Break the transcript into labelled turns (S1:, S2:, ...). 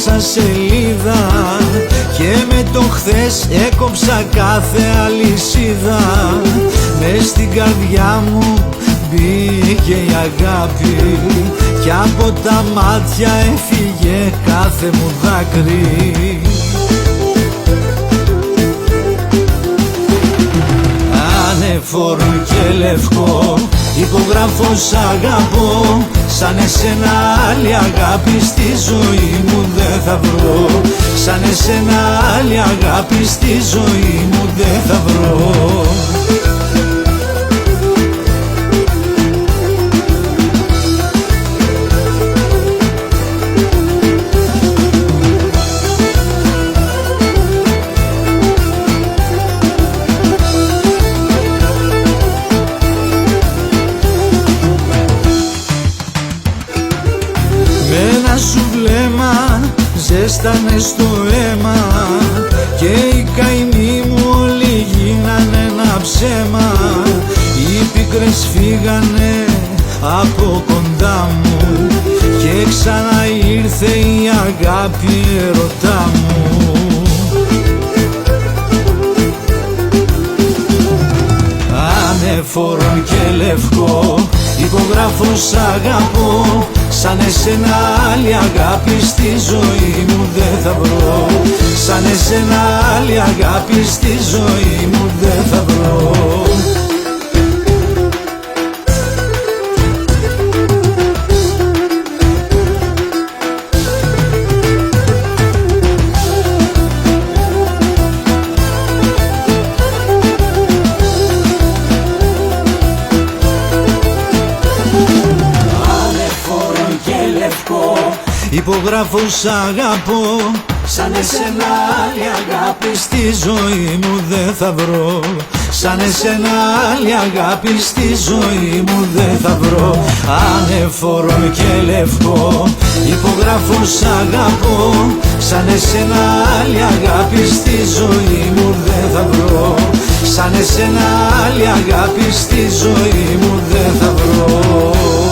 S1: μέσα σελίδα και με το χθες έκοψα κάθε αλυσίδα. Μες στην καρδιά μου μπήκε η αγάπη κι από τα μάτια έφυγε κάθε μου δάκρυ. Ανεφόρο και λευκό υπογράφω σ' αγαπώ, σαν εσένα άλλη αγάπη στη ζωή μου δεν θα βρω. Σαν εσένα άλλη αγάπη στη ζωή μου δεν θα βρω. Ένα σου βλέμμα ζέστανε στο αίμα και οι καημοί μου όλοι γίνανε ένα ψέμα. Οι πίκρες φύγανε από κοντά μου και ξανά ήρθε η αγάπη ερωτά μου. Ανεφόρον και λευκό υπογράφω σ' αγαπώ, σαν εσένα άλλη αγάπη στη ζωή μου δεν θα βρω. Σαν εσένα άλλη αγάπη στη ζωή μου δεν θα βρω. Υπογράφω σ' αγαπώ, σαν εσένα άλλη αγάπη στη ζωή μου δεν θα βρω. Σαν εσένα άλλη αγάπη στη ζωή μου δεν θα βρω. Ανεφόρο και λευκό υπογράφω σ' αγαπώ, σαν εσένα άλλη αγάπη στη ζωή μου δεν θα βρω. Σαν εσένα άλλη αγάπη στη ζωή μου δεν θα βρω.